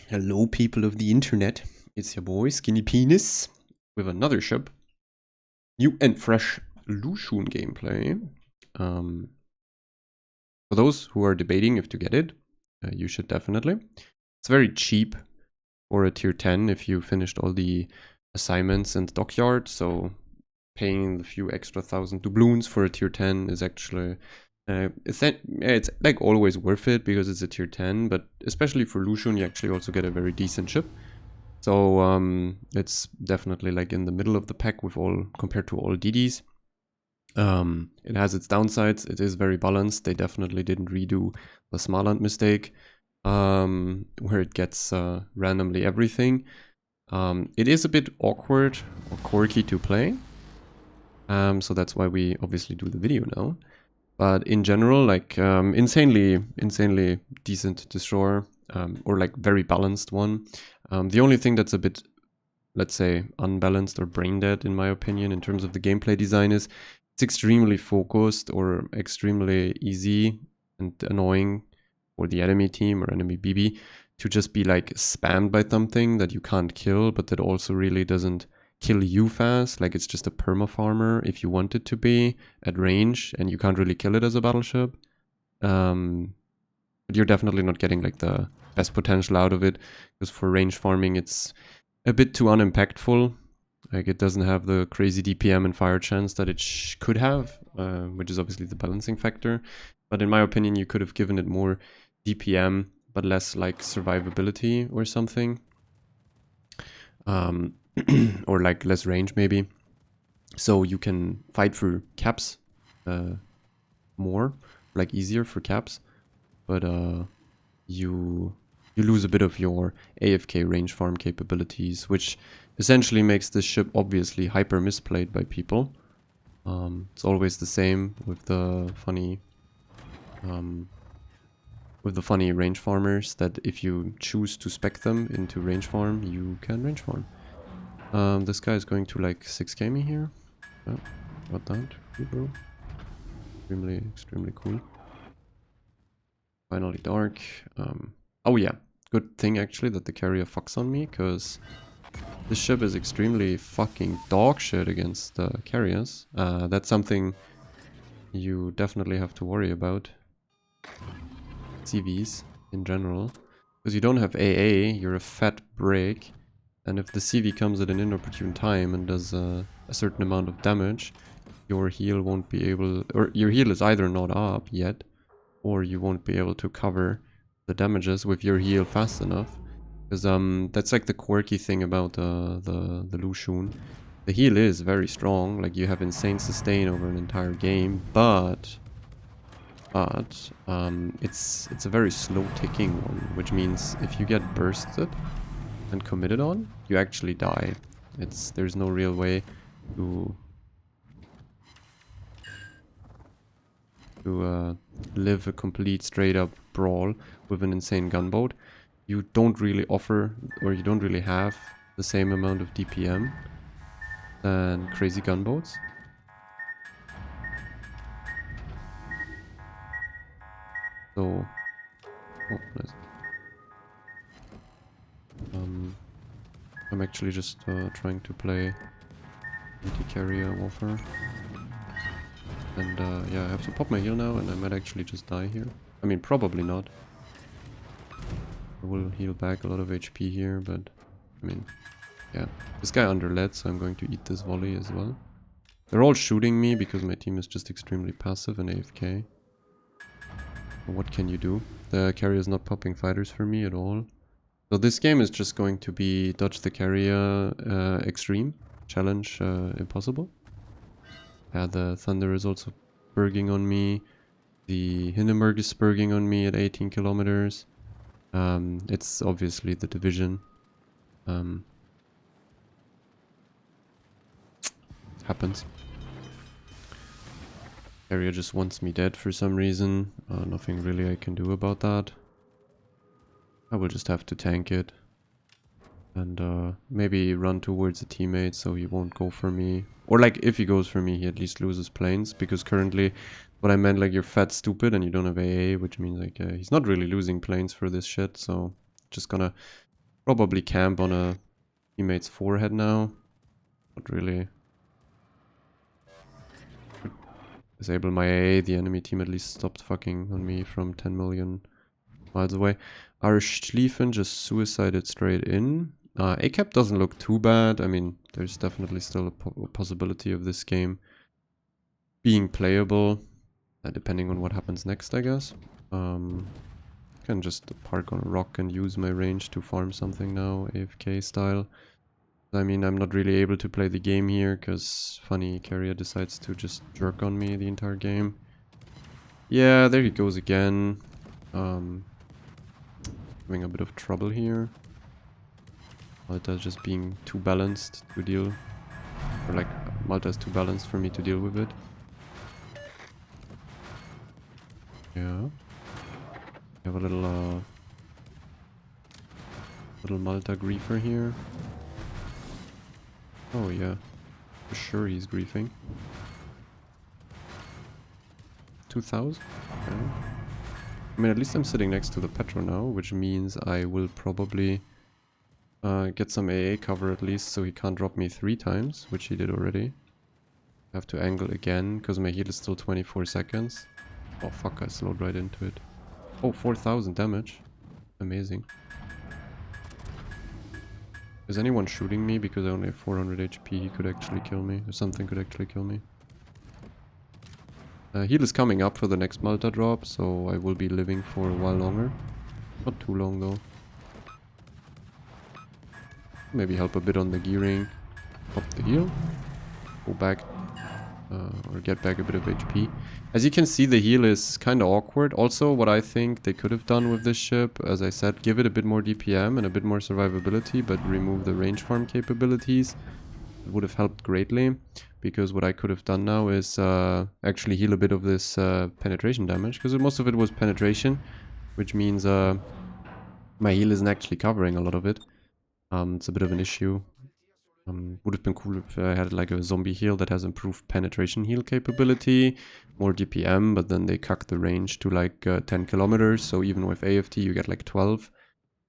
Hello, people of the internet. It's your boy, Skinny Penis, with another ship. New and fresh Lushun gameplay. For those who are debating if to get it, you should definitely. It's very cheap for a tier 10 if you finished all the assignments and dockyard, so paying the few extra 1,000 doubloons for a tier 10 is actually it's like always worth it because it's a tier 10, but especially for Lushun you actually also get a very decent ship. So it's definitely like in the middle of the pack with all compared to all DDs. It has its downsides. It is very balanced. They definitely didn't redo the Smaland mistake, where it gets randomly everything. It is a bit awkward or quirky to play. So that's why we obviously do the video now. But in general, like insanely decent destroyer, or like very balanced one. The only thing that's a bit, let's say, unbalanced or brain dead in my opinion in terms of the gameplay design is it's extremely focused or extremely easy and annoying for the enemy team or enemy BB to just be like spammed by something that you can't kill, but that also really doesn't kill you fast. Like it's just a perma farmer if you want it to be at range, and you can't really kill it as a battleship. But you're definitely not getting like the best potential out of it, because for range farming it's a bit too unimpactful. Like it doesn't have the crazy DPM and fire chance that it could have, which is obviously the balancing factor. But in my opinion, you could have given it more DPM, but less like survivability or something. Or like less range maybe. So you can fight for caps more, like easier for caps. But you lose a bit of your AFK range farm capabilities, which essentially makes this ship obviously hyper misplayed by people. It's always the same with the funny range farmers, that if you choose to spec them into range farm, you can range farm. This guy is going to like 6k me here. Oh, got that, bro. Extremely cool. Finally dark. Oh yeah, good thing actually that the carrier fucks on me, because this ship is extremely fucking dog shit against the carriers. That's something you definitely have to worry about. CVs in general. Because you don't have AA, you're a fat break. And if the CV comes at an inopportune time and does a certain amount of damage, your heal won't be able... Or your heal is either not up yet, or you won't be able to cover the damages with your heal fast enough. Because that's like the quirky thing about the Lushun. The heal is very strong, like you have insane sustain over an entire game, but it's a very slow ticking one, which means if you get bursted and committed on, you actually die. There's no real way to live a complete straight up brawl with an insane gunboat. You don't really offer, or you don't really have the same amount of DPM than crazy gunboats. So, oh, nice. I'm actually just trying to play anti-carrier warfare. And yeah, I have to pop my heal now, and I might actually just die here. I mean, probably not. I will heal back a lot of HP here, but I mean, yeah. This guy under-led, so I'm going to eat this volley as well. They're all shooting me because my team is just extremely passive and AFK. But what can you do? The carrier is not popping fighters for me at all. So this game is just going to be dodge the carrier extreme. Challenge impossible. Yeah, the Thunder is also spurging on me. The Hindenburg is spurging on me at 18 kilometers. It's obviously the division. Happens. Area just wants me dead for some reason. Nothing really I can do about that. I will just have to tank it. And maybe run towards a teammate so he won't go for me. Or like, if he goes for me, he at least loses planes. Because currently, what I meant, like, you're fat stupid and you don't have AA, which means like he's not really losing planes for this shit. So just gonna Probably camp on a teammate's forehead now. Not really. Disable my AA. The enemy team at least stopped fucking on me from 10 million miles away. Our Schlieffen just suicided straight in. ACAP doesn't look too bad. I mean, there's definitely still a possibility of this game being playable, depending on what happens next, I guess. Can just park on a rock and use my range to farm something now, AFK style. I mean, I'm not really able to play the game here, because funny carrier decides to just jerk on me the entire game. Yeah, there he goes again. Having a bit of trouble here. Malta just being too balanced to deal. Or like, Malta is too balanced for me to deal with it. Yeah. We have a little Malta griefer here. Oh yeah, for sure he's griefing. 2000? Okay. I mean, at least I'm sitting next to the Petro now, which means I will probably get some AA cover at least, so he can't drop me 3 times, which he did already. I have to angle again, because my heal is still 24 seconds. Oh fuck, I slowed right into it. Oh, 4000 damage. Amazing. Is anyone shooting me? Because I only have 400 HP, he could actually kill me. Or something could actually kill me. Heal is coming up for the next Malta drop, so I will be living for a while longer. Not too long though. Maybe help a bit on the gearing. Pop the heal. Go back. Or get back a bit of HP. As you can see, the heal is kind of awkward. Also, what I think they could have done with this ship, as I said, give it a bit more DPM and a bit more survivability, but remove the range farm capabilities. It would have helped greatly, because what I could have done now is actually heal a bit of this penetration damage, because most of it was penetration, which means my heal isn't actually covering a lot of it. It's a bit of an issue. Would have been cool if I had like a zombie heal that has improved penetration heal capability, more DPM, but then they cuck the range to like 10 kilometers, so even with AFT you get like 12.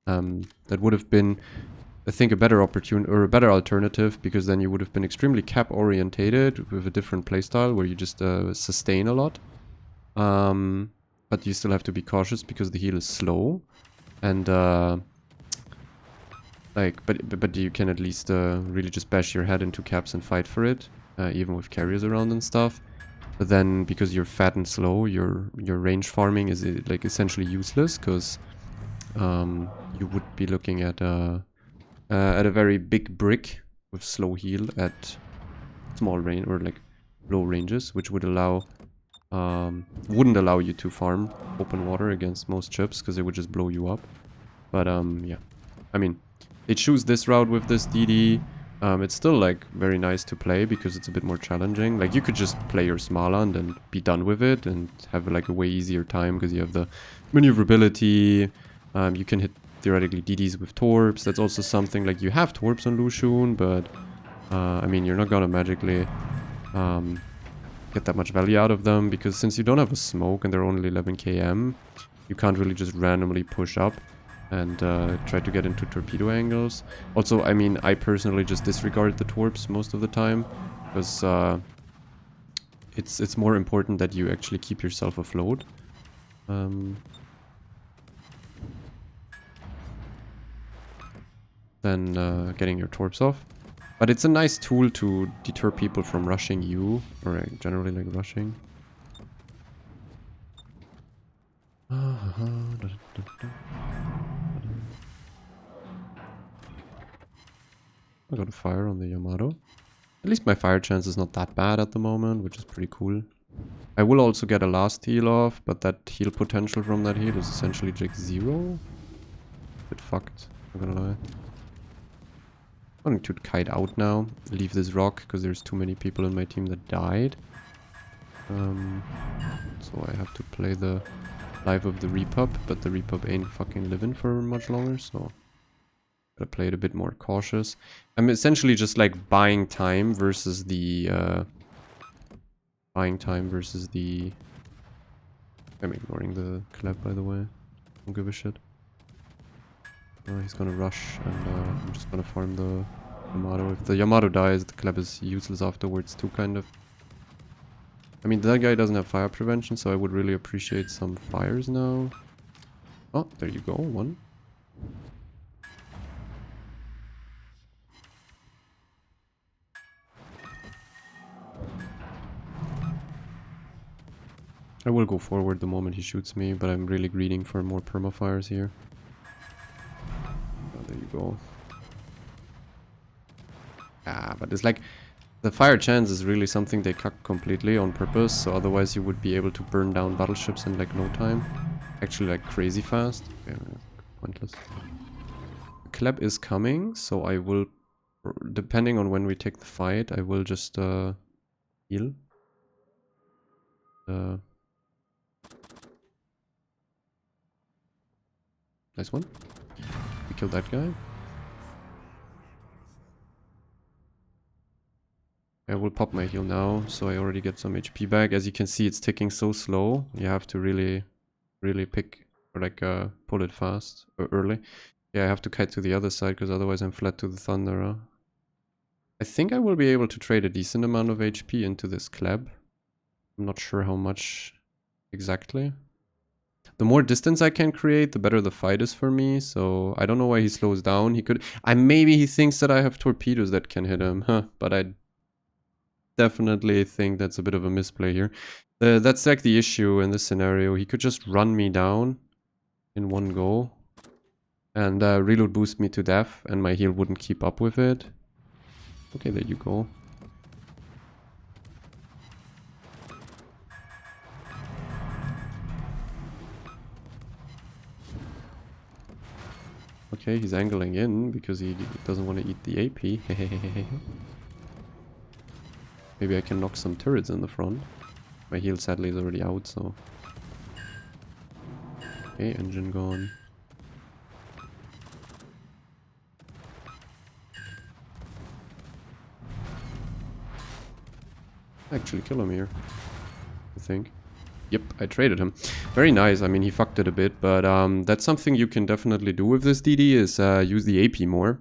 That would have been, I think, a better opportunity or a better alternative, because then you would have been extremely cap orientated with a different playstyle where you just sustain a lot. But you still have to be cautious because the heal is slow, and but you can at least really just bash your head into caps and fight for it, even with carriers around and stuff. But then, because you're fat and slow, your range farming is like essentially useless, because you would be looking at a very big brick with slow heal at small range or like low ranges, which would allow wouldn't allow you to farm open water against most ships, because it would just blow you up. But yeah, I mean, they choose this route with this DD. It's still like very nice to play because it's a bit more challenging. Like, you could just play your Smaland and be done with it and have like a way easier time because you have the maneuverability. You can hit theoretically DDs with torps. That's also something, like, you have torps on Lushun, but I mean, you're not gonna magically get that much value out of them, because since you don't have a smoke and they're only 11 km, you can't really just randomly push up and try to get into torpedo angles. Also, I mean, I personally just disregard the torps most of the time, because it's more important that you actually keep yourself afloat. Than getting your torps off. But it's a nice tool to deter people from rushing you, or generally like rushing. I got a fire on the Yamato. At least my fire chance is not that bad at the moment, which is pretty cool. I will also get a last heal off, but that heal potential from that heal is essentially like 0. Bit fucked, not gonna lie. I'm going to kite out now, leave this rock, because there's too many people in my team that died. So I have to play the life of the Repub, but the Repub ain't fucking living for much longer, so gotta play it a bit more cautious. I'm essentially just like buying time versus the I'm ignoring the clap, by the way. Don't give a shit. He's gonna rush, and I'm just gonna farm the Yamato. If the Yamato dies, the Kleb is useless afterwards too, kind of. I mean, that guy doesn't have fire prevention, so I would really appreciate some fires now. Oh, there you go, one. I will go forward the moment he shoots me, but I'm really greeding for more permafires here. Oh, there you go. Ah, but it's like the fire chance is really something they cut completely on purpose, so otherwise you would be able to burn down battleships in like no time. Actually, like crazy fast. Okay, pointless. The Kleb is coming, so I will, depending on when we take the fight, I will just heal. Nice one. We killed that guy. I will pop my heal now, so I already get some HP back. As you can see, it's ticking so slow. You have to really pick, or like pull it fast or early. Yeah, I have to kite to the other side, because otherwise I'm flat to the Thunderer. I think I will be able to trade a decent amount of HP into this Kleb. I'm not sure how much exactly. The more distance I can create, the better the fight is for me. So I don't know why he slows down. He could... maybe he thinks that I have torpedoes that can hit him. Huh, but I definitely think that's a bit of a misplay here. That's like the issue in this scenario. He could just run me down in one go and reload boost me to death, and my heal wouldn't keep up with it. Okay, there you go. Okay, he's angling in because he doesn't want to eat the AP. Maybe I can knock some turrets in the front. My heal sadly is already out, so... Okay, engine gone. Actually kill him here, I think. Yep, I traded him. Very nice. I mean, he fucked it a bit, but that's something you can definitely do with this DD is use the AP more.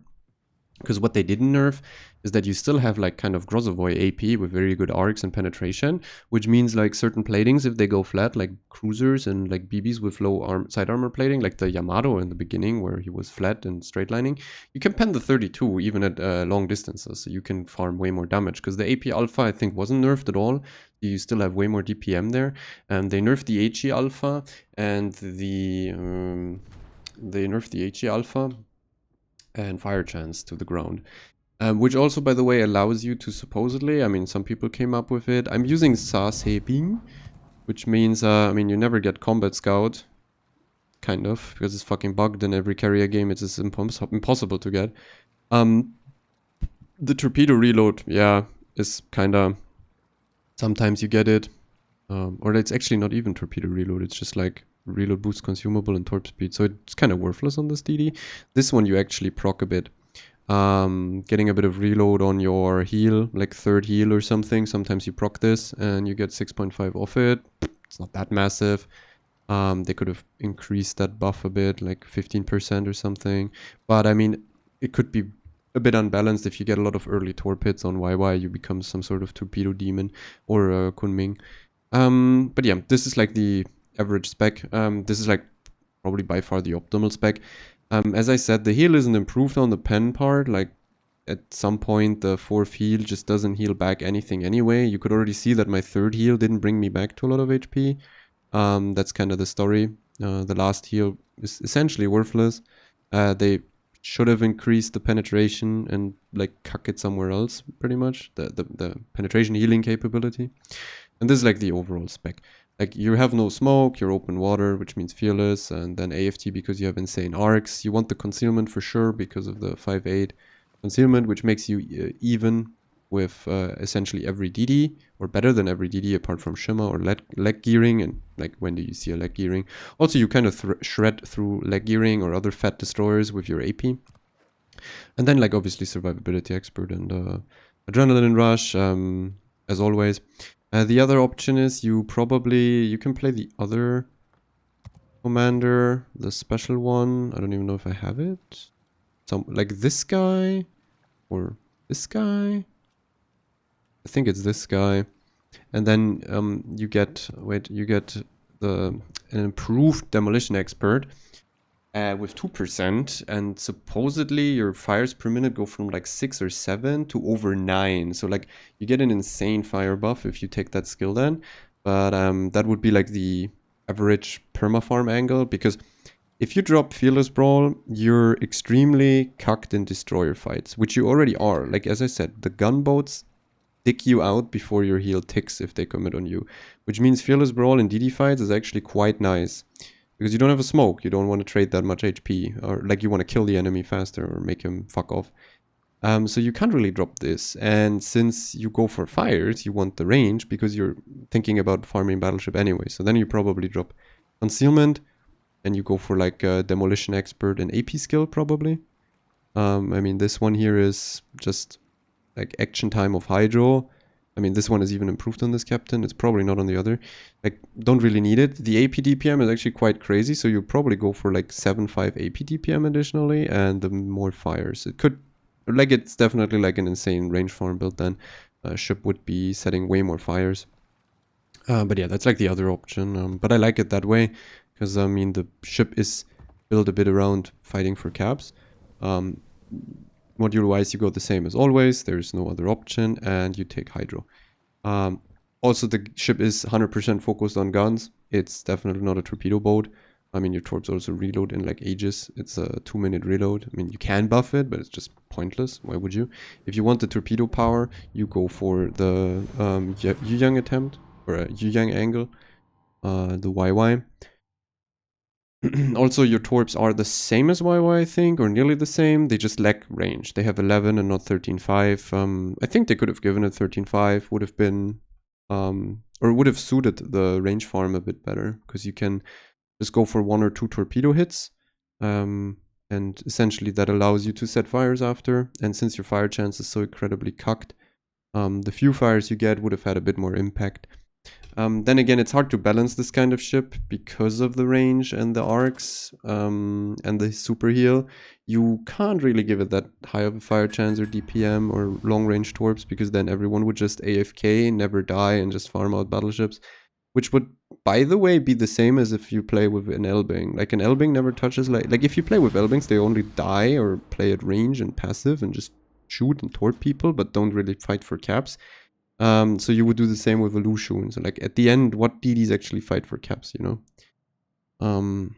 Because what they didn't nerf is that you still have like kind of Grozavoy AP with very good arcs and penetration, which means like certain platings, if they go flat, like cruisers and like BBs with low side armor plating, like the Yamato in the beginning where he was flat and straight lining, you can pen the 32 even at long distances, so you can farm way more damage. Because the AP Alpha I think wasn't nerfed at all. You still have way more DPM there. They nerfed the HE Alpha and they nerfed the HE Alpha and fire chance to the ground. Which also, by the way, allows you to supposedly, I mean, some people came up with it. I'm using Sashebing, which means, I mean, you never get Combat Scout, kind of, because it's fucking bugged in every carrier game. It's just impossible to get. The torpedo reload, yeah, is kind of, sometimes you get it. Or it's actually not even torpedo reload, it's just like reload boost consumable and torp speed, so it's kind of worthless on this DD. This one you actually proc a bit. Getting a bit of reload on your heal, like third heal or something. Sometimes you proc this and you get 6.5 off it. It's not that massive. They could have increased that buff a bit, like 15% or something. But I mean, it could be a bit unbalanced. If you get a lot of early torpedoes on YY, you become some sort of torpedo demon or Kunming. But yeah, this is like the average spec. This is like probably by far the optimal spec. As I said, the heal isn't improved on the pen part. Like at some point, the fourth heal just doesn't heal back anything anyway. You could already see that my third heal didn't bring me back to a lot of HP. That's kind of the story. The last heal is essentially worthless. They should have increased the penetration and like cuck it somewhere else, pretty much. The penetration healing capability. And this is like the overall spec. Like you have no smoke, you're open water, which means fearless, and then AFT because you have insane arcs. You want the concealment for sure because of the 5.8 concealment, which makes you even with essentially every DD, or better than every DD apart from Shimmer or leg gearing. And like, when do you see a leg gearing? Also, you kind of shred through leg gearing or other fat destroyers with your AP. And then like obviously survivability expert and adrenaline rush, as always. The other option is you can play the other commander, the special one. I don't even know if I have it. Some like this guy or this guy. I think it's this guy. And then you get an improved demolition expert with 2%, and supposedly your fires per minute go from like 6 or 7 to over 9. So like you get an insane fire buff if you take that skill then. But that would be like the average permafarm angle, because if you drop Fearless Brawl, you're extremely cucked in destroyer fights, which you already are. Like as I said, the gunboats dick you out before your heal ticks if they commit on you, which means Fearless Brawl in DD fights is actually quite nice. Because you don't have a smoke, you don't want to trade that much HP, or like you want to kill the enemy faster or make him fuck off. So you can't really drop this, and since you go for fires, you want the range because you're thinking about farming Battleship anyway. So then you probably drop Concealment, and you go for like a Demolition Expert and AP skill probably. I mean, this one here is just like action time of Hydro. I mean, this one is even improved on this captain. It's probably not on the other. Like, don't really need it. The AP DPM is actually quite crazy, so you probably go for like 7-5 AP DPM additionally, and the more fires. It could, like, it's definitely like an insane range farm build then. Ship would be setting way more fires. But yeah, that's like the other option. But I like it that way, because I mean, the ship is built a bit around fighting for caps. Module-wise, you go the same as always. There's no other option, and you take Hydro. Also, the ship is 100% focused on guns. It's definitely not a torpedo boat. I mean, your torps also reload in like ages. It's a 2-minute reload. I mean, you can buff it, but it's just pointless. Why would you? If you want the torpedo power, you go for the Yu-Yang attempt, or a Yu-Yang angle, the YY. Also, your torps are the same as YY, I think, or nearly the same. They just lack range. They have 11 and not 13.5. I think they could have given it 13.5. Would have been, or would have suited the range farm a bit better, because you can just go for 1 or 2 torpedo hits. And essentially that allows you to set fires after. And since your fire chance is so incredibly cucked, the few fires you get would have had a bit more impact. Then again, it's hard to balance this kind of ship because of the range and the arcs and the super heal. You can't really give it that high of a fire chance or DPM or long range torps, because then everyone would just AFK, never die, and just farm out battleships. Which would, by the way, be the same as if you play with an Elbing. Like, an Elbing never touches, like if you play with Elbings, they only die or play at range and passive and just shoot and torp people, but don't really fight for caps. So you would do the same with a Lushun. So like at the end, what DDs actually fight for caps, you know?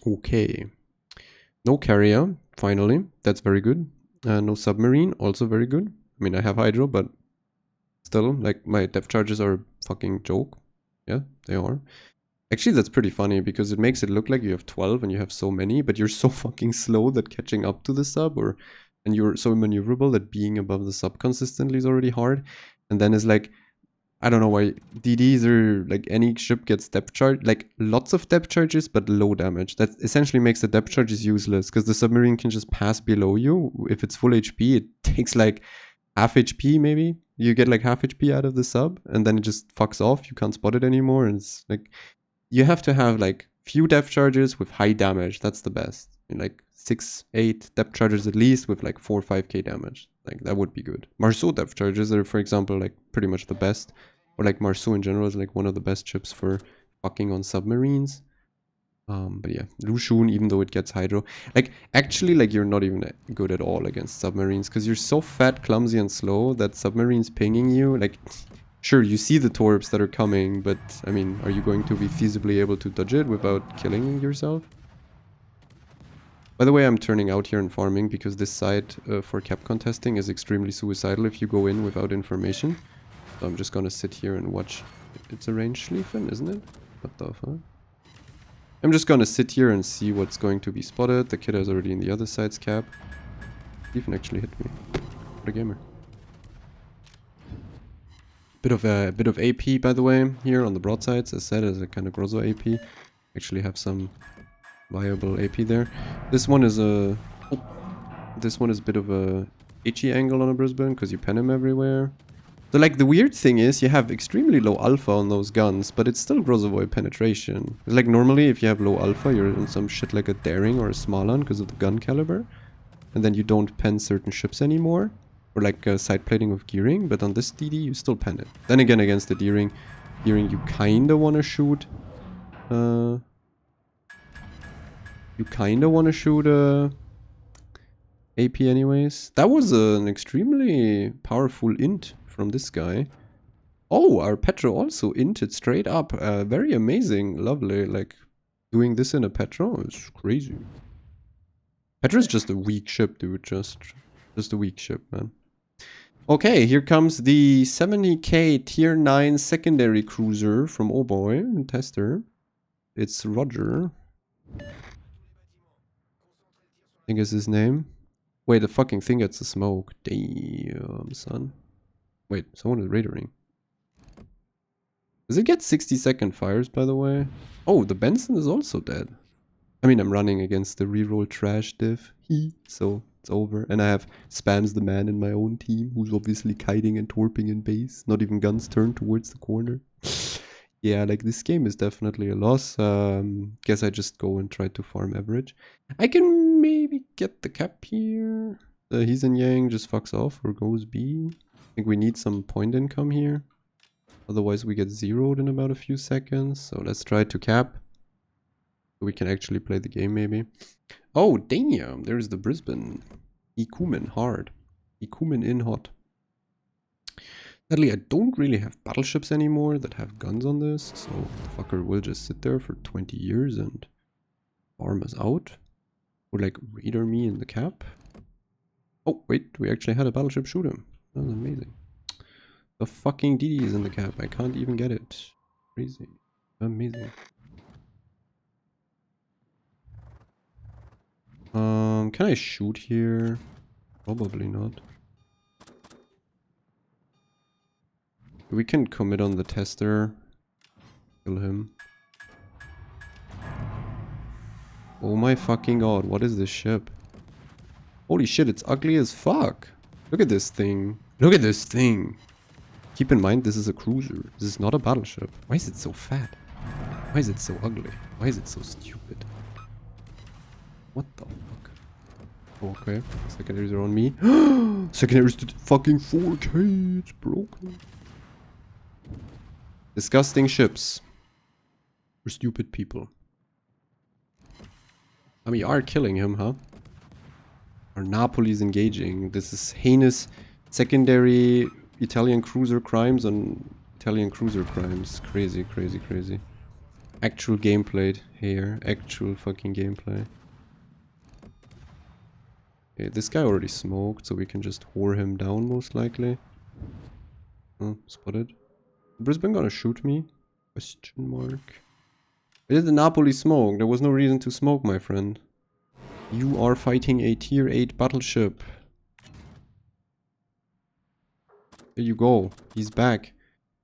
Okay. No carrier, finally. That's very good. No submarine, also very good. I mean, I have Hydro, but still, like, my depth charges are a fucking joke. Yeah, they are. Actually, that's pretty funny, because it makes it look like you have 12 and you have so many, but you're so fucking slow that catching up to the sub, and you're so maneuverable that being above the sub consistently is already hard. And then it's like, I don't know why DDs are like, any ship gets depth charge, like lots of depth charges, but low damage. That essentially makes the depth charges useless, because the submarine can just pass below you. If it's full HP, it takes like half HP maybe. You get like half HP out of the sub, and then it just fucks off. You can't spot it anymore. And it's like, you have to have like few depth charges with high damage. That's the best. Like 6-8 depth charges at least with like 4-5k damage. Like, that would be good. Marceau depth charges are, for example, like pretty much the best. Or like Marceau in general is like one of the best ships for fucking on submarines. But yeah, Lushun, even though it gets Hydro, like, actually, like, you're not even good at all against submarines, because you're so fat, clumsy, and slow that submarines pinging you, like, sure, you see the torps that are coming, but, I mean, are you going to be feasibly able to dodge it without killing yourself? By the way, I'm turning out here and farming, because this side for cap contesting is extremely suicidal if you go in without information. So I'm just gonna sit here and watch. It's a range Schlieffen, isn't it? What the fuck? I'm just gonna sit here and see what's going to be spotted. The kid is already in the other side's cap. Schlieffen actually hit me. What a gamer. Bit of AP, by the way, here on the broadsides. As said, as a kind of Grozzo AP. Actually have some viable AP there. This one is a... Oh, this one is a bit of a itchy angle on a Brisbane, because you pen him everywhere. So like the weird thing is you have extremely low alpha on those guns, but it still grows avoid penetration. It's like normally if you have low alpha, you're in some shit like a Daring or a Smalan because of the gun caliber. And then you don't pen certain ships anymore. Or like side plating of gearing, but on this DD you still pen it. Then again against the Deering you kinda wanna shoot AP anyways. That was an extremely powerful int from this guy. Oh, our Petro also inted straight up. Very amazing, lovely. Like, doing this in a Petro is crazy. Petro's just a weak ship, dude. Just a weak ship, man. Okay, here comes the 70k tier 9 secondary cruiser from Oh Boy, tester. It's Roger. I think is his name. Wait, the fucking thing gets the smoke. Damn, son. Wait, someone is raidering. Does it get 60-second fires, by the way? Oh, the Benson is also dead. I mean, I'm running against the reroll trash div. So it's over. And I have Spams the man in my own team, who's obviously kiting and torping in base. Not even guns turned towards the corner. Yeah, like this game is definitely a loss. Guess I just go and try to farm average. I can maybe get the cap here. He's in Yang just fucks off or goes B. I think we need some point income here. Otherwise we get zeroed in about a few seconds. So let's try to cap. We can actually play the game maybe. Oh, damn. There's the Brisbane. Ikumen hard. Ikumen in hot. Sadly, I don't really have battleships anymore that have guns on this. So the fucker will just sit there for 20 years and farm us out. Or like raider me in the cap. Oh, wait. We actually had a battleship shoot him. That was amazing. The fucking DD is in the cap. I can't even get it. Crazy. Amazing. Can I shoot here? Probably not. We can commit on the tester. Kill him. Oh my fucking god, what is this ship? Holy shit, it's ugly as fuck. Look at this thing. Look at this thing. Keep in mind, this is a cruiser. This is not a battleship. Why is it so fat? Why is it so ugly? Why is it so stupid? What the fuck? Okay, secondaries are on me. Secondaries to fucking 4k, it's broken. Disgusting ships. For stupid people. And we are killing him, huh? Our Napoli's engaging. This is heinous secondary Italian cruiser crimes on Italian cruiser crimes. Crazy, crazy, crazy. Actual gameplay here. Actual fucking gameplay. Okay, this guy already smoked, so we can just whore him down most likely. Oh, spotted. Brisbane gonna shoot me? Question mark. Why did the Napoli smoke? There was no reason to smoke, my friend. You are fighting a tier 8 battleship. There you go. He's back.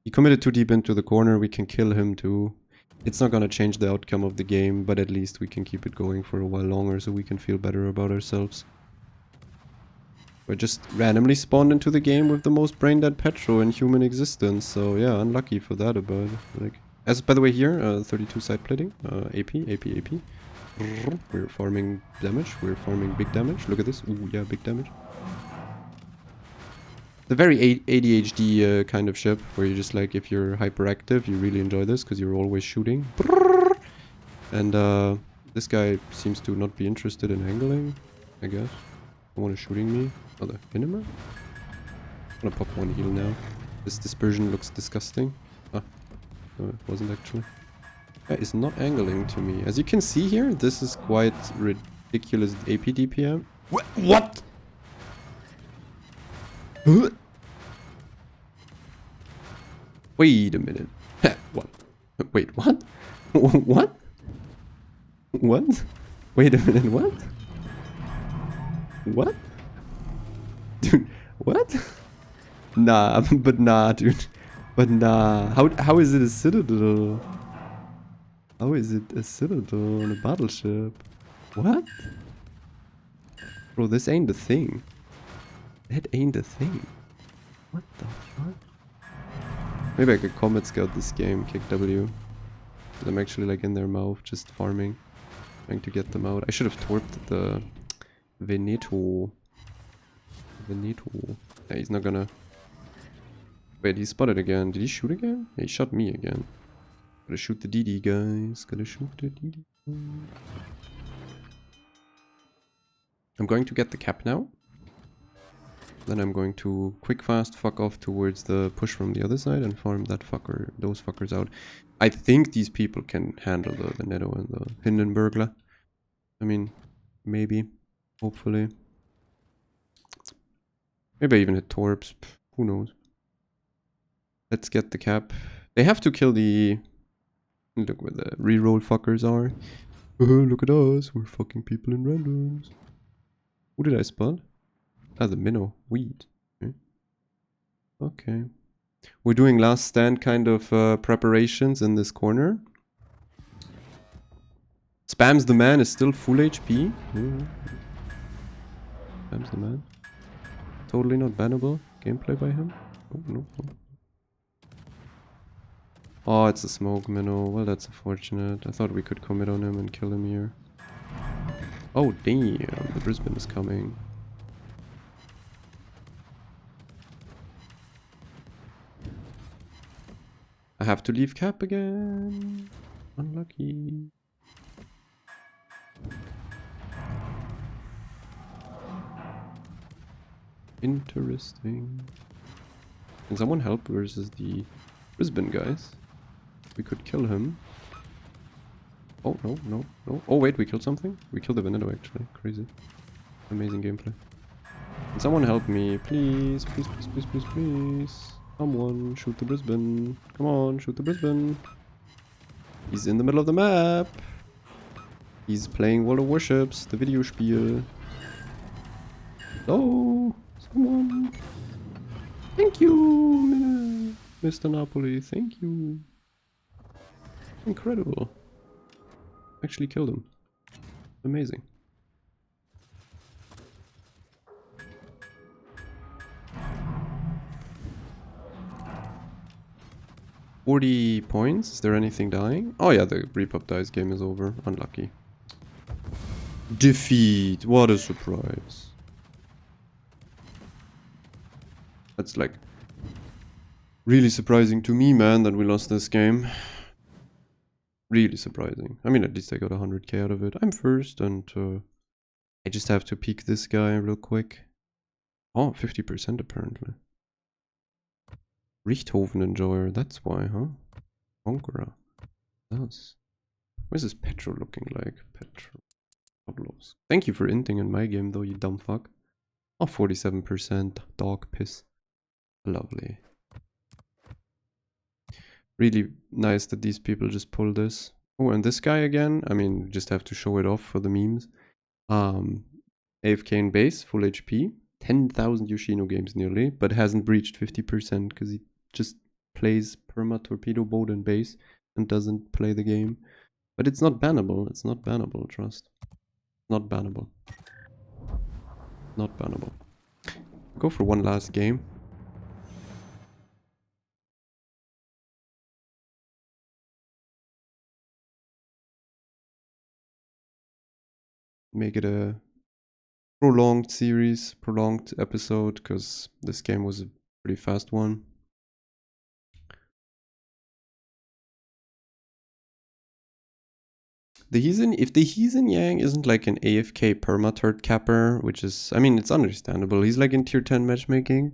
He committed too deep into the corner. We can kill him too. It's not gonna change the outcome of the game, but at least we can keep it going for a while longer so we can feel better about ourselves. We just randomly spawned into the game with the most brain-dead Petro in human existence, so yeah, unlucky for that about. Like, as by the way here, 32 side plating, AP. We're farming damage, we're farming big damage. Look at this, ooh yeah, big damage. The very ADHD kind of ship, where you just like, if you're hyperactive, you really enjoy this, because you're always shooting. And this guy seems to not be interested in angling, I guess. Someone is shooting me. Oh, the Hinema? I'm gonna pop one heal now. This dispersion looks disgusting. Ah, no, it wasn't actually. Guy is not angling to me. As you can see here, this is quite ridiculous AP DPM. What? Wait a minute. What? Wait, what? What? What? Wait a minute, what? What? Dude, what? Nah, but nah, dude. But nah. How is it a citadel? How is it a citadel on a battleship? What? Bro, this ain't the thing. That ain't the thing. What the fuck? Maybe I could Comet Scout this game, kick W. But I'm actually like in their mouth, just farming. Trying to get them out. I should have torped the Veneto. Yeah, he's not gonna... Wait, he spotted again. Did he shoot again? Yeah, he shot me again. Gotta shoot the DD, guys. Gotta shoot the DD. I'm going to get the cap now. Then I'm going to quick fast fuck off towards the push from the other side and farm that fucker, those fuckers out. I think these people can handle the Veneto and the Hindenburgler. I mean, maybe. Hopefully. Maybe I even hit Torps. Who knows? Let's get the cap. They have to kill the... Look where the reroll fuckers are. Look at us. We're fucking people in randoms. Who did I spot? Ah, the minnow. Weed. Okay. We're doing last stand kind of preparations in this corner. Spams the man is still full HP. Spams the man. Totally not bannable. Gameplay by him. Oh, no. Oh, it's a smoke minnow. Well, that's unfortunate. I thought we could commit on him and kill him here. Oh, damn. The Brisbane is coming. I have to leave cap again. Unlucky. Interesting. Can someone help versus the Brisbane guys? We could kill him. Oh, no. Oh, wait, we killed something? We killed the Veneto, actually. Crazy. Amazing gameplay. Can someone help me? Please. Someone, shoot the Brisbane. Come on, shoot the Brisbane. He's in the middle of the map. He's playing World of Warships, the video spiel. Oh, someone. Thank you, Mr. Napoli. Thank you. Incredible. Actually killed him. Amazing. $40 points. Is there anything dying? Oh yeah, the Repop dies game is over. Unlucky. Defeat. What a surprise. That's like really surprising to me, man, that we lost this game. Really surprising. I mean, at least I got 100k out of it. I'm first, and I just have to peek this guy real quick. Oh, 50% apparently. Richthofen Enjoyer, that's why, huh? Conqueror. That's... Where's this Petro looking like? Petro. Thank you for inting in my game, though, you dumb fuck. Oh, 47%. Dog piss. Lovely. Really nice that these people just pull this. Oh, and this guy again. I mean, just have to show it off for the memes. AFK in base, full HP. 10,000 Yoshino games nearly, but hasn't breached 50% because he just plays perma torpedo boat in base and doesn't play the game. But it's not bannable. It's not bannable, trust. Not bannable. Not bannable. Go for one last game. Make it a prolonged series, prolonged episode, because this game was a pretty fast one. If the Heathen Yang isn't like an AFK perma-turret capper, which is, I mean, it's understandable. He's like in tier 10 matchmaking.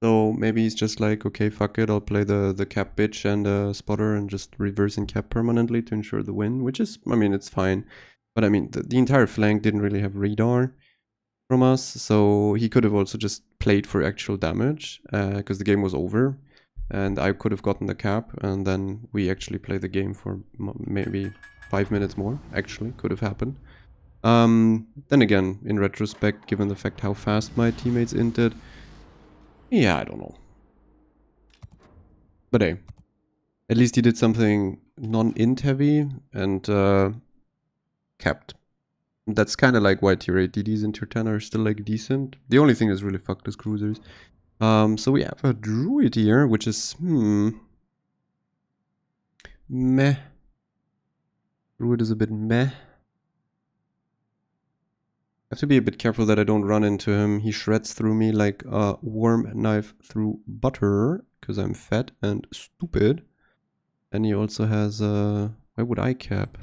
So maybe he's just like, okay, fuck it, I'll play the cap bitch and spotter and just reversing cap permanently to ensure the win, which is, I mean, it's fine. But I mean, the entire flank didn't really have radar from us, so he could have also just played for actual damage, because the game was over. And I could have gotten the cap, and then we actually play the game for maybe 5 minutes more. Actually, could have happened. Then again, in retrospect, given the fact how fast my teammates inted, yeah, I don't know. But hey, at least he did something non-int heavy and capped. That's kind of like why tier 8 DDs in tier 10 are still like decent. The only thing that's really fucked is cruisers. So we have a druid here, which is meh. Druid is a bit meh. I have to be a bit careful that I don't run into him. He shreds through me like a warm knife through butter, because I'm fat and stupid. And he also has why would I cap?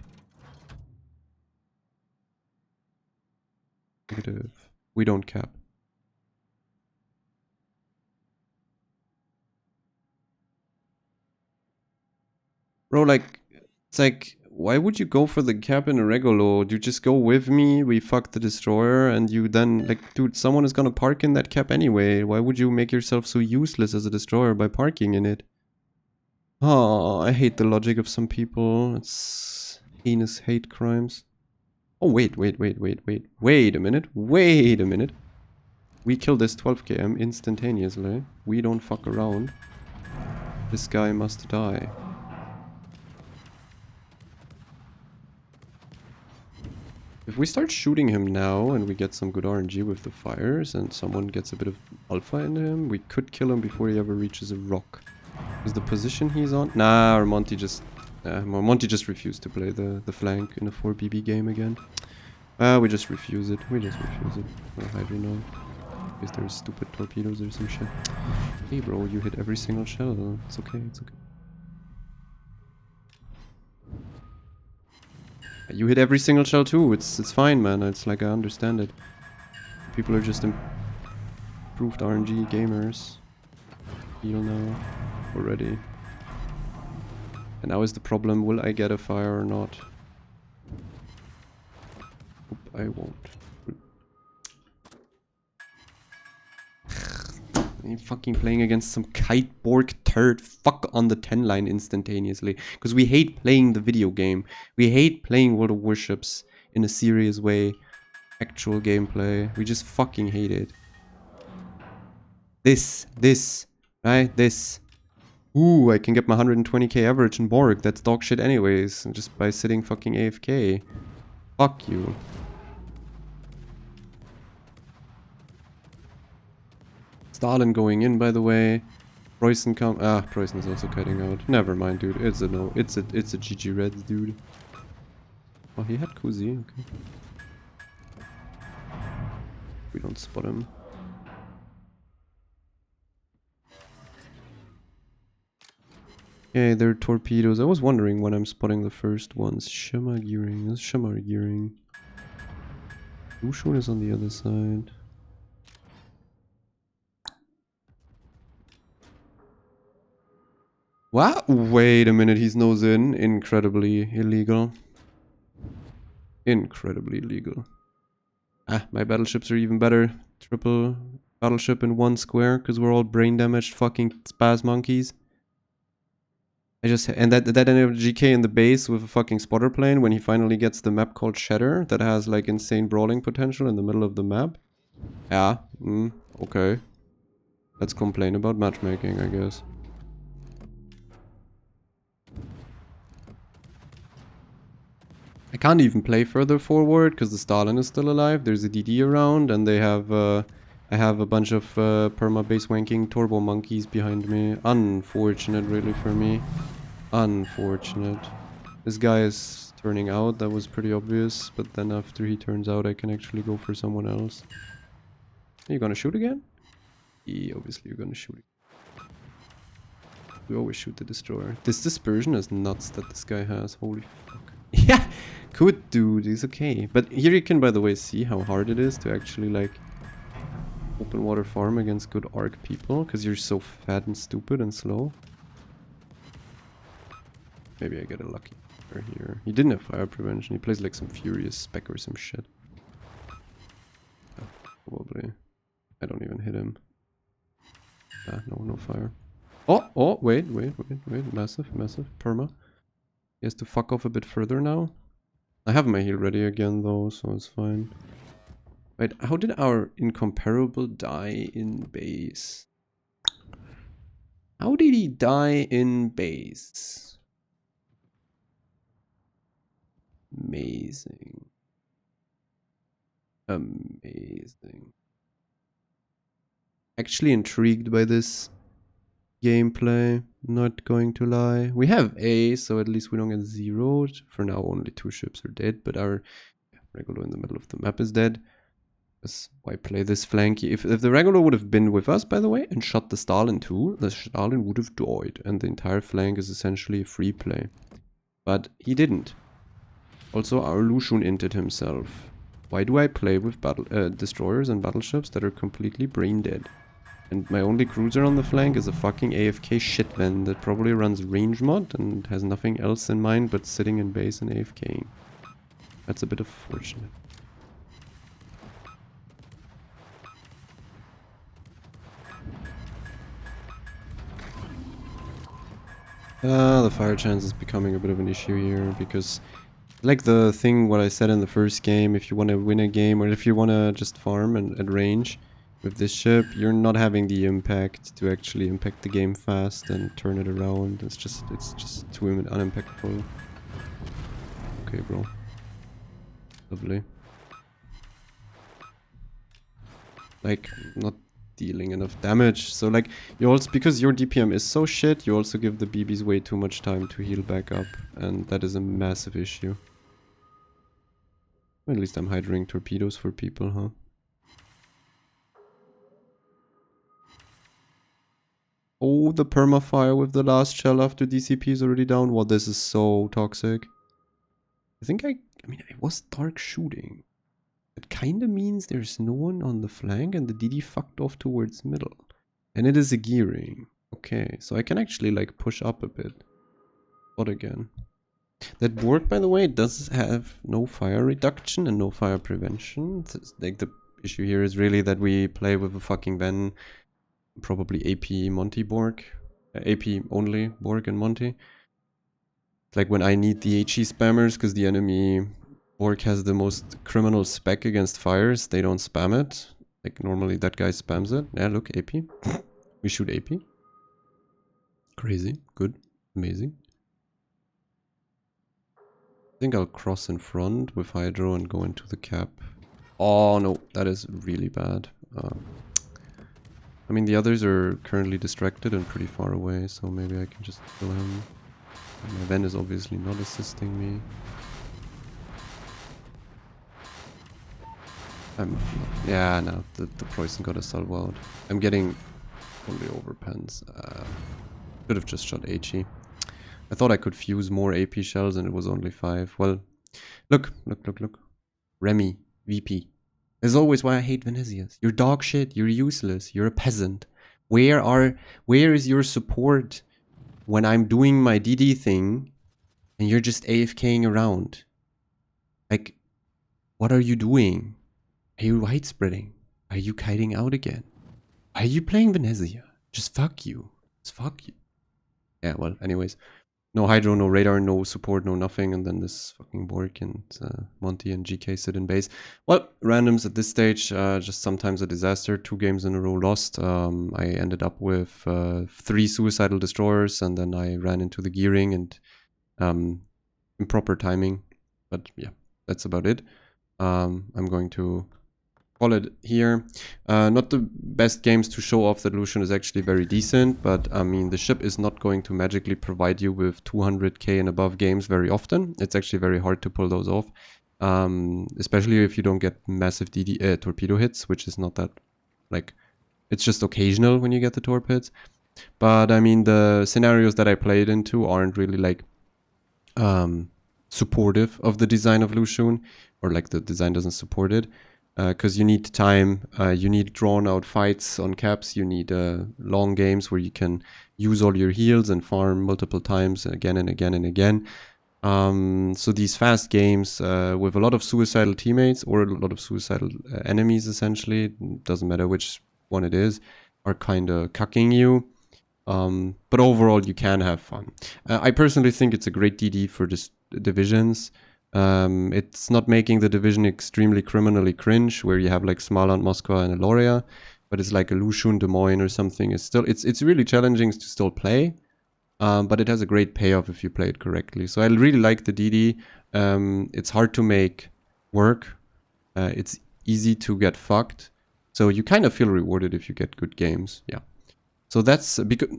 Negative. We don't cap. Bro, like, it's like, why would you go for the cap in a regulo? You just go with me, we fuck the destroyer, and you then, like, dude, someone is gonna park in that cap anyway. Why would you make yourself so useless as a destroyer by parking in it? Oh, I hate the logic of some people. It's heinous hate crimes. Oh, wait a minute. Wait a minute. We kill this 12 km instantaneously. We don't fuck around. This guy must die. If we start shooting him now and we get some good RNG with the fires and someone gets a bit of alpha into him, we could kill him before he ever reaches a rock. Is the position he's on? Nah, or Monty just refused to play the flank in a 4BB game again. We just refuse it. We just refuse it. Or Hydro now. Because there's stupid torpedoes or some shit. Hey bro, you hit every single shell. It's okay, it's okay. You hit every single shell too. It's fine, man. It's like I understand it. People are just improved RNG gamers. Heal now already. And now is the problem, will I get a fire or not? Oop, I won't. I'm fucking playing against some Kiteborg turd fuck on the 10 line instantaneously. Because we hate playing the video game. We hate playing World of Warships in a serious way. Actual gameplay. We just fucking hate it. This, right? This. Ooh, I can get my 120k average in Borg. That's dog shit anyways. Just by sitting fucking AFK. Fuck you. Stalin going in, by the way. Preußen Preußen is also cutting out. Never mind, dude. It's a no. It's a GG Reds, dude. Oh, he had Kuzi. Okay. We don't spot him. Okay, they're torpedoes. I was wondering when I'm spotting the first ones. Shimmer gearing. That's Shimmer gearing. Lushun is on the other side. What? Wait a minute, he's nose in. Incredibly illegal. Incredibly illegal. Ah, my battleships are even better. Triple battleship in one square, because we're all brain damaged fucking spaz monkeys. And that GK in the base with a fucking spotter plane when he finally gets the map called Shatter that has like insane brawling potential in the middle of the map. Yeah, okay. Let's complain about matchmaking, I guess. I can't even play further forward because the Stalin is still alive. There's a DD around and they have I have a bunch of perma base wanking turbo monkeys behind me. Unfortunate really for me. Unfortunate. This guy is turning out, that was pretty obvious, but then after he turns out I can actually go for someone else. Are you gonna shoot again? Yeah, obviously you're gonna shoot. We always shoot the destroyer. This dispersion is nuts that this guy has, holy fuck. Yeah, good dude, he's okay. But here you can, by the way, see how hard it is to actually like open water farm against good arc people, because you're so fat and stupid and slow. Maybe I get a lucky here. He didn't have fire prevention. He plays like some furious spec or some shit. Probably. I don't even hit him. Ah, no fire. Oh, wait. Massive perma. He has to fuck off a bit further now. I have my heal ready again though, so it's fine. Wait, how did our incomparable die in base? How did he die in base? Amazing. Amazing. actually intrigued by this gameplay, not going to lie. We have A, so at least we don't get zeroed. For now, only 2 ships are dead, but our regular in the middle of the map is dead. Why play this flanky? If the regular would have been with us, by the way, and shot the Stalin too, the Stalin would have died, and the entire flank is essentially a free play. But he didn't. Also, our Lushun inted himself. Why do I play with destroyers and battleships that are completely brain dead? And my only cruiser on the flank is a fucking AFK shitman that probably runs range mod and has nothing else in mind but sitting in base and AFKing. That's a bit unfortunate. The fire chance is becoming a bit of an issue here because, like the thing what I said in the first game, if you want to win a game or if you want to just farm and at range with this ship, you're not having the impact to actually impact the game fast and turn it around. It's just too unimpactful. Okay, bro. Lovely. Like, not dealing enough damage. So like, you also, because your DPM is so shit, you also give the BBs way too much time to heal back up, and that is a massive issue. At least I'm hydering torpedoes for people, huh? Oh, the permafire with the last shell after DCP is already down. Well, this is so toxic. I think I mean, it was dark shooting. It kinda means there's no one on the flank and the DD fucked off towards middle. And it is a gearing. Okay, so I can actually like push up a bit. But again. That board, by the way, does have no fire reduction and no fire prevention. Like the issue here is really that we play with a fucking Ven, probably AP Monty Borg. AP only Borg and Monty. It's like when I need the HE spammers because the enemy Borg has the most criminal spec against fires, they don't spam it. Like normally that guy spams it. Yeah, look, AP. We shoot AP. Crazy. Good. Amazing. I think I'll cross in front with Hydro and go into the cap. Oh no, that is really bad. I mean, the others are currently distracted and pretty far away, so maybe I can just kill him. My Ven is obviously not assisting me. Yeah, no, the Preußen got a salvo out. I'm getting only overpens. Should have just shot HE. I thought I could fuse more AP shells and it was only 5. Well, look. Remy, VP. As always why I hate Venetias. You're dog shit, you're useless, you're a peasant. Where is your support when I'm doing my DD thing and you're just AFKing around? Like, what are you doing? Are you white spreading? Are you kiting out again? Are you playing Venezia? Just fuck you. Just fuck you. Yeah, well, anyways. No Hydro, no radar, no support, no nothing, and then this fucking Borg and Monty and GK sit in base. Well, randoms at this stage, just sometimes a disaster. 2 games in a row lost. I ended up with 3 suicidal destroyers, and then I ran into the gearing and improper timing. But yeah, that's about it. I'm going to call it here. Not the best games to show off that Lushun is actually very decent, but I mean, the ship is not going to magically provide you with 200k and above games very often. It's actually very hard to pull those off, especially if you don't get massive torpedo hits, which is not that, like, it's just occasional when you get the torp hits. But I mean, the scenarios that I played into aren't really like supportive of the design of Lushun, or like the design doesn't support it. Because you need time, you need drawn out fights on caps, you need long games where you can use all your heals and farm multiple times again and again and again. So these fast games with a lot of suicidal teammates or a lot of suicidal enemies, essentially, doesn't matter which one it is, are kind of cucking you. But overall, you can have fun. I personally think it's a great DD for just divisions. It's not making the division extremely criminally cringe, where you have like Smaland, Moscow, and Eloria, but it's like a Lushun, Des Moines, or something. It's really challenging to still play, but it has a great payoff if you play it correctly. So I really like the DD. It's hard to make work. It's easy to get fucked. So you kind of feel rewarded if you get good games. Yeah. So that's because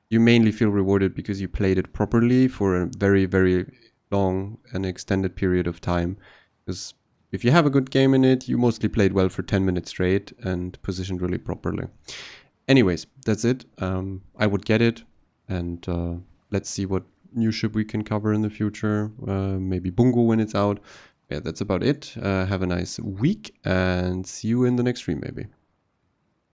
you mainly feel rewarded because you played it properly for a very, very long and extended period of time. Because if you have a good game in it, you mostly played well for 10 minutes straight and positioned really properly. Anyways, that's it. I would get it, and let's see what new ship we can cover in the future. Maybe Bungo when it's out. Yeah, that's about it. Have a nice week, and see you in the next stream maybe.